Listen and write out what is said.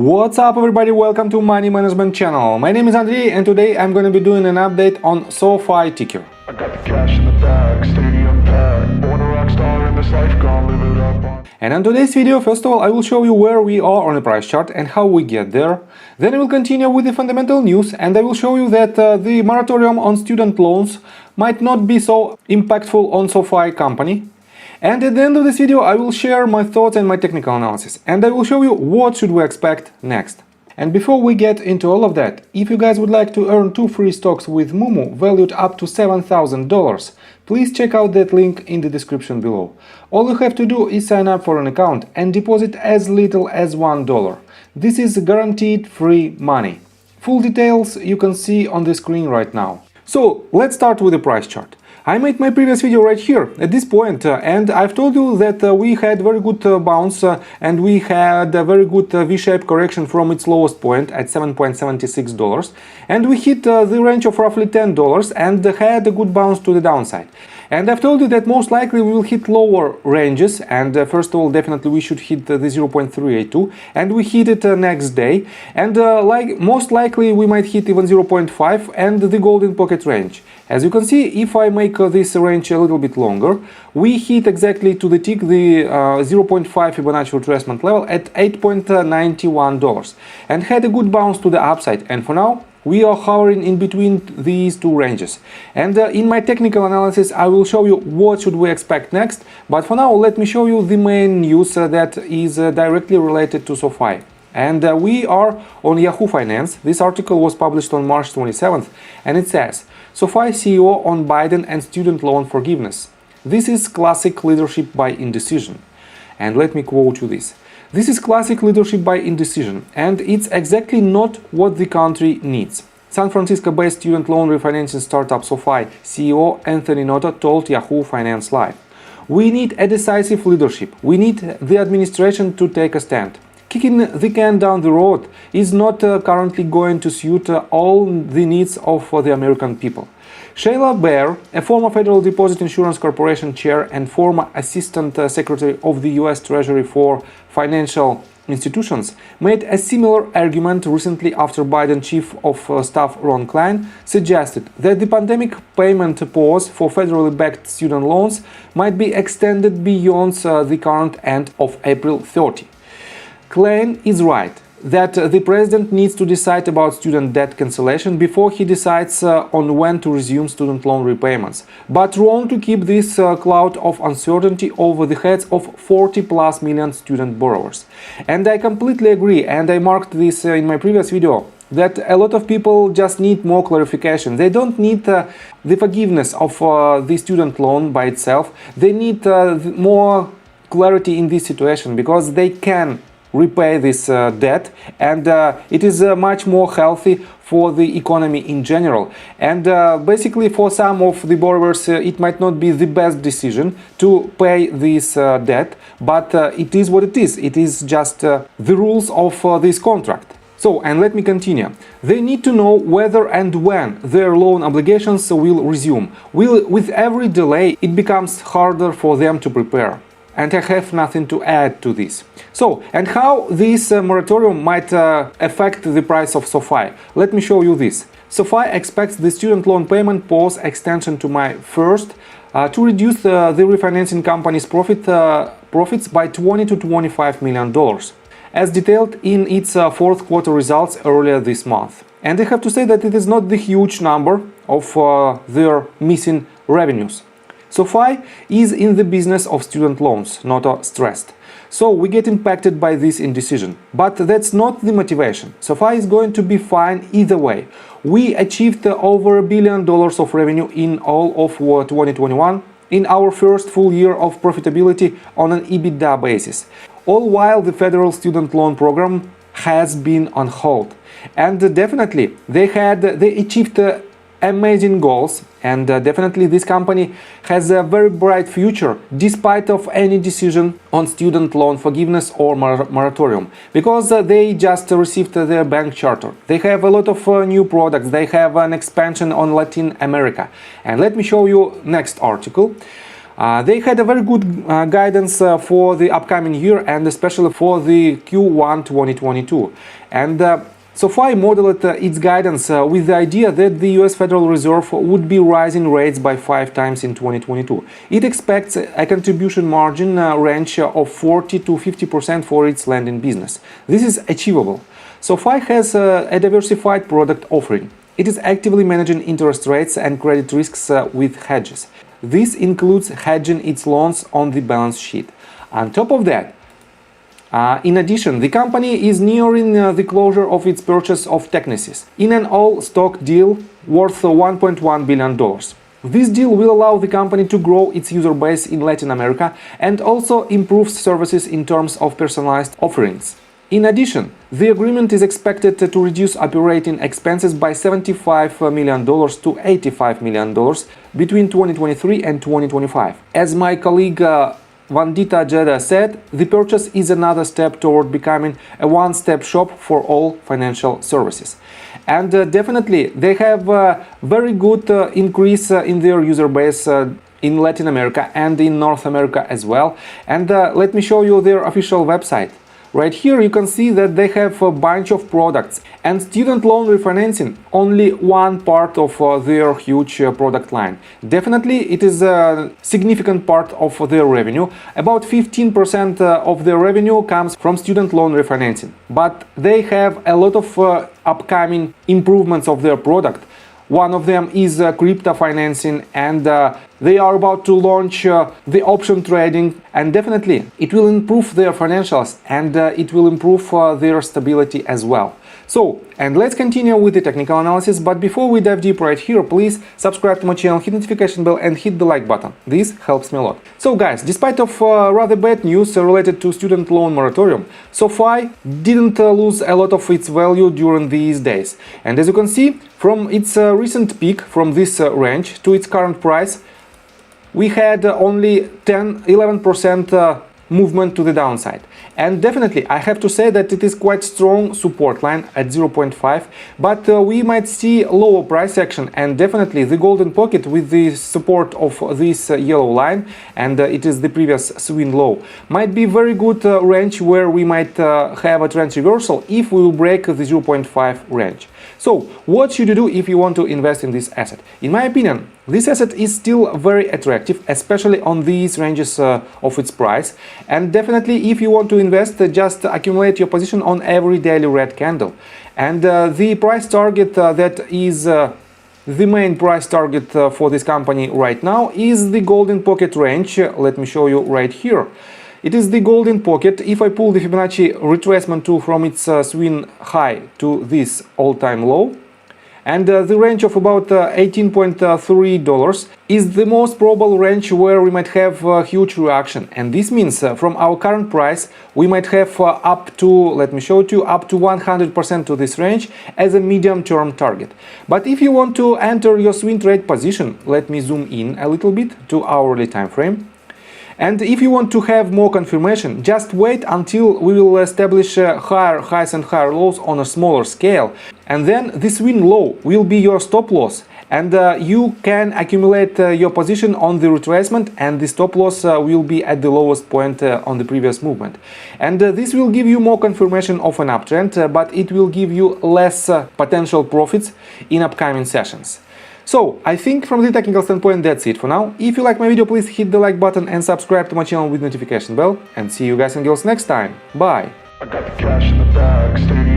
What's up everybody, welcome to Money Management channel. My name is Andrei and today I'm going to be doing an update on SOFI ticker. I got the cash in the bag, stadium packed, born a rock star in this life, gonna live it up. And in today's video, first of all, I will show you where we are on the price chart and how we get there. Then I will continue with the fundamental news and I will show you that the moratorium on student loans might not be so impactful on SOFI company. And at the end of this video, I will share my thoughts and my technical analysis. And I will show you what should we expect next. And before we get into all of that, if you guys would like to earn 2 free stocks with Moomoo valued up to $7,000, please check out that link in the description below. All you have to do is sign up for an account and deposit as little as $1. This is guaranteed free money. Full details you can see on the screen right now. So let's start with the price chart. I made my previous video right here at this point and I've told you that we had very good bounce and we had a very good V-shaped correction from its lowest point at $7.76 and we hit the range of roughly $10 and had a good bounce to the downside. And I've told you that most likely we will hit lower ranges and first of all definitely we should hit the 0.382 and we hit it next day and most likely we might hit even 0.5 and the golden pocket range. As you can see, if I make this range a little bit longer, we hit exactly to the tick the 0.5 Fibonacci retracement level at $8.91 and had a good bounce to the upside, and for now we are hovering in between these two ranges. And in my technical analysis I will show you what should we expect next, but for now let me show you the main news that is directly related to SOFI. And we are on Yahoo Finance. This article was published on March 27th and it says SOFI CEO on Biden and student loan forgiveness. This is classic leadership by indecision. And let me quote you this. This is classic leadership by indecision and it's exactly not what the country needs. San Francisco-based student loan refinancing startup SOFI CEO Anthony NOTO told Yahoo Finance Live. We need a decisive leadership. We need the administration to take a stand. Kicking the can down the road is not currently going to suit all the needs of the American people. Shayla Baer, a former Federal Deposit Insurance Corporation chair and former Assistant Secretary of the U.S. Treasury for Financial Institutions, made a similar argument recently after Biden Chief of Staff Ron Klein suggested that the pandemic payment pause for federally backed student loans might be extended beyond the current end of April 30. Klein is right that the president needs to decide about student debt cancellation before he decides on when to resume student loan repayments, but wrong to keep this cloud of uncertainty over the heads of 40+ million student borrowers. And I completely agree, and I marked this in my previous video, that a lot of people just need more clarification. They don't need the forgiveness of the student loan by itself. They need more clarity in this situation because they can repay this debt and it is much more healthy for the economy in general. And basically for some of the borrowers it might not be the best decision to pay this debt, but it is what it is. It is just the rules of this contract. So, and let me continue. They need to know whether and when their loan obligations will resume. With every delay it becomes harder for them to prepare. And I have nothing to add to this. So, and how this moratorium might affect the price of SOFI? Let me show you this. SOFI expects the student loan payment pause extension to May 1st to reduce the refinancing company's profits by $20 to $25 million, as detailed in its fourth quarter results earlier this month. And I have to say that it is not the huge number of their missing revenues. SOFI is in the business of student loans, NOTO stressed. So we get impacted by this indecision. But that's not the motivation. SOFI is going to be fine either way. We achieved over $1 billion of revenue in all of 2021, in our first full year of profitability on an EBITDA basis, all while the federal student loan program has been on hold. And definitely they achieved amazing goals, and definitely this company has a very bright future despite of any decision on student loan forgiveness or moratorium, because they just received their bank charter. They have a lot of new products. They have an expansion on Latin America. And let me show you next article. They had a very good guidance for the upcoming year and especially for the Q1 2022. And SOFI modeled its guidance with the idea that the US Federal Reserve would be raising rates by 5 times in 2022. It expects a contribution margin range of 40 to 50% for its lending business. This is achievable. SOFI has a diversified product offering. It is actively managing interest rates and credit risks with hedges. This includes hedging its loans on the balance sheet. On top of that, in addition, the company is nearing the closure of its purchase of Technisys in an all-stock deal worth $1.1 billion. This deal will allow the company to grow its user base in Latin America and also improve services in terms of personalized offerings. In addition, the agreement is expected to reduce operating expenses by $75 million to $85 million between 2023 and 2025. As my colleague Vandita Jeda said, the purchase is another step toward becoming a one-stop shop for all financial services. And definitely, they have a very good increase in their user base in Latin America and in North America as well. And let me show you their official website. Right here you can see that they have a bunch of products, and student loan refinancing only one part of their huge product line. Definitely it is a significant part of their revenue. About 15% of their revenue comes from student loan refinancing, but they have a lot of upcoming improvements of their product. One of them is crypto financing, and they are about to launch the option trading, and definitely it will improve their financials and it will improve their stability as well. So, and let's continue with the technical analysis, but before we dive deep right here, please subscribe to my channel, hit notification bell and hit the like button. This helps me a lot. So guys, despite of rather bad news related to student loan moratorium, SOFI didn't lose a lot of its value during these days. And as you can see, from its recent peak, from this range to its current price, we had only 10-11% movement to the downside. And definitely I have to say that it is quite strong support line at 0.5, but we might see lower price action, and definitely the golden pocket with the support of this yellow line, and it is the previous swing low, might be very good range where we might have a trend reversal if we will break the 0.5 range. So what should you do if you want to invest in this asset? In my opinion, this asset is still very attractive, especially on these ranges of its price. And definitely if you want to invest, just accumulate your position on every daily red candle. And the price target that is the main price target for this company right now is the golden pocket range. Let me show you right here. It is the golden pocket. If I pull the Fibonacci retracement tool from its swing high to this all-time low, and the range of about $18.3 is the most probable range where we might have a huge reaction. And this means from our current price we might have up to, let me show it to you, up to 100% to this range as a medium-term target. But if you want to enter your swing trade position, let me zoom in a little bit to hourly time frame. And if you want to have more confirmation, just wait until we will establish higher highs and higher lows on a smaller scale. And then this swing low will be your stop loss. And you can accumulate your position on the retracement, and the stop loss will be at the lowest point on the previous movement. And this will give you more confirmation of an uptrend, but it will give you less potential profits in upcoming sessions. So, I think from the technical standpoint that's it for now. If you like my video, please hit the like button and subscribe to my channel with notification bell. And see you guys and girls next time. Bye! I got the cash in the bag, stadium